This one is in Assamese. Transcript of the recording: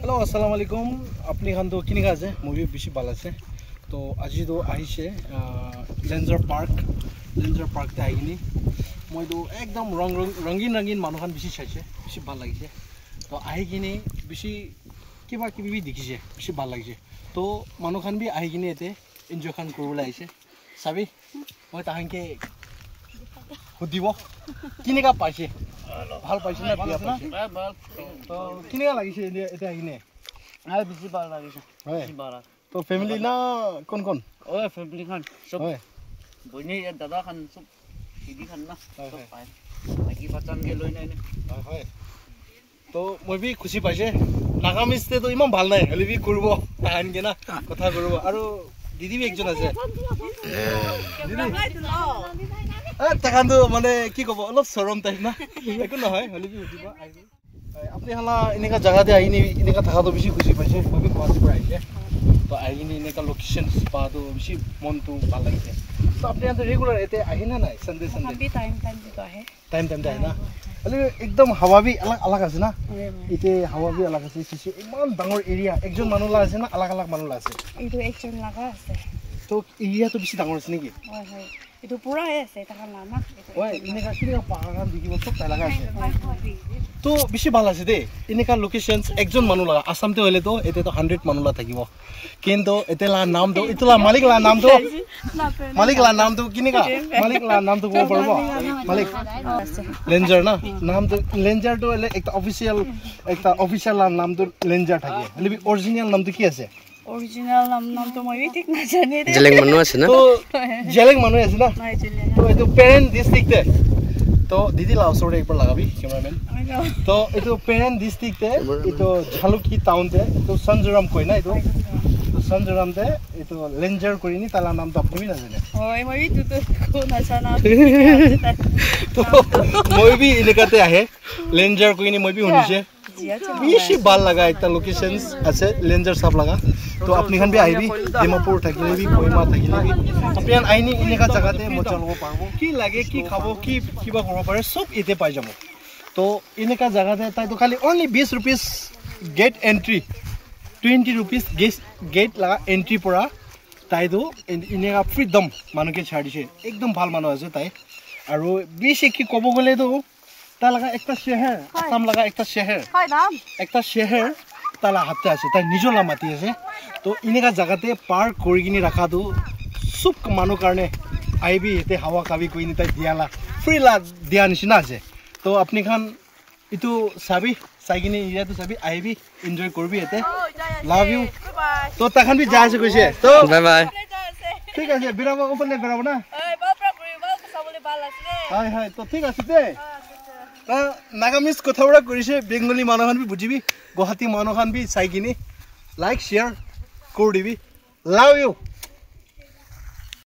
हेलो अस्सलाम वालेकुम अपनी खान तो किन আছে মুভি বেশি ভালো আছে তো আজি তো আহিছে লেঞ্জাৰ পাৰ্ক তে আহিনি মই তো একদম ৰঙীন মানুহখান বেশি চাইছে বেশি ভাল লাগিছে তো আহি কিনে বেশি কিবা কিবি দেখিছে বেশি ভাল লাগিছে তো মানুহখান বি আহি কিনে এতে এনজয় খান কৰিবলৈ আহিছে চাবি মই তাহাঁকে সুধিব কিনেকা পাইছে ভাল পাইছে না বিয়া পাইছে তো কিনেকা লাগিছে এটা আহিনে আই বেশি ভালো লাগিছে বেশি ভালো তো ফ্যামিলি না কোন ওই ফ্যামিলি খান সব হয় বইনি দাদা খান সব দিদি খান না সব পায় বাকি বাচ্চান গে লই নাই হয় তো মই বি খুশি পাইছে নাগামিস্তে তো ইমান ভাল নাই হলি বি কৰিব তাহানকে না কথা কৰিব আৰু দিদি বি একজন আছে তাহানটো মানে কি ক'ব অলপ চৰম টাইপ না একো নহয় হলি বি উঠিব আহিব আপনি হালা এনেকা জায়গাতে আহিনি এনেকা থাকাটো বেশি খুশি পাইছে মই বি গুৱাহাটীৰ পৰা আহিছে তো আহিনি এনেকা লোকেশন পাতো বেশি মনটো ভাল লাগিছে তো আপনি ইয়াতে রেগুলার এতে আহে না নাই সানডে अभी टाइम दितो आहे टाइम दे ना अले एकदम हवा भी अलग আছে না इते हवा भी अलग আছে সিসি ইমান ডাঙৰ এরিয়া একজন মানুহ লা আছে না अलग মানুহ লা আছে इतो एकজন লাগা আছে তো এরিয়া তো বেশি ডাঙৰ আছে নেকি হয় হয় इतो পুরা আছে টাকা নামা ওই ইনেকা কিনেকা পাহাড় দেখিব সব তাই লাগা আছে তো বেশি ভাল আছে দে ইনেকা লোকেশনস একজন মানুহ লাগা আসামতে হলে তো এতে তো 100 মানুহ লা থাকিব কিন্তু এতে লা নাম তো ইতলা মালিক লা নাম তো কিনেকা মালিক লা নাম তো কব পারবো মালিক লেঞ্জাৰ না নাম তো লেঞ্জাৰ তো একটা অফিশিয়াল নাম তো লেঞ্জাৰ থাকে হলে অরিজিনাল নাম তো কি আছে অরিজিনাল নাম তো মই ঠিক না জানি দে জেলেং মানুহ আছে না তো জেলেং মানুহ আছে না নাই জেলেং তো এটো পেরেন্ট ডিস্ট্রিক্ট তে তো দিদি লা ওচৰতে একবাৰ লাগাবি ক্যামেৰাম্যান তো এটো পেৰেন্ট ডিস্ট্ৰিক্ট তে এটো ঝালুকি টাউন তে তো সঞ্জৰাম কই না এটো তো সঞ্জৰাম তে এটো লেঞ্জাৰ কৰিনি তালা নাম তো আপুনি না জানে হয় মই তো কোন আছে না তো মই বি ইলেকাতে আহে লেঞ্জাৰ কৰিনি মই বি শুনিছে বেশি ভাল লাগা একটা লোকেশনস আছে লেঞ্জাৰ সাপ লাগা তো আপনি খান বি আইবি ডিমাপুৰ থাকিলে বি কইমা থাকিলে বি আপনি আইনি ইনেকা জায়গাতে মজা লব পারবো কি লাগে কি খাবো কি কিবা করব পারে সব এতে পাই যাব তো ইনেকা জায়গাতে তাই তো খালি only 20 rupees gate entry 20 rupees gate লাগা এন্ট্রি পড়া তাই তো ইনেকা ফ্রিডম মানুকে ছাড় দিছে একদম ভাল মানুহ আছে তাই আৰু বেশি কি কব গলে তো তা লাগা একটা শহর আসাম লাগা একটা শহর হয় নাম একটা শহর তালা হাতে আছে তাই নিজৰ নাম মাতি আছে তো ইনেকা জায়গাতে পাৰ্ক কৰি কিনি ৰাখাটো সব মানুহ কাৰণে আইবি এতে হাওয়া কাবি কইনি তাই দিয়ালা ফ্রি লা দিয়া নিচিনা আছে তো আপনি খান ইটো চাবি চাই কিনি ইয়াতো চাবি আইবি এনজয় করবি এতে লাভ ইউ তো তাখান বি যা আছে কইছে তো বাই বাই ঠিক আছে বিরাবো ওপনে বিরাবো না এই বাপরা করিবা সাবলে ভাল আছে হাই হাই তো ঠিক আছে তে নাগামিজ কথাবৰা কৰিছে বেংগলী মানুহখান বি বুজিবি গুৱাহাটী মানুহখান বি চাই কিনি লাইক শেয়াৰ কৰি দিবি লাভ ইউ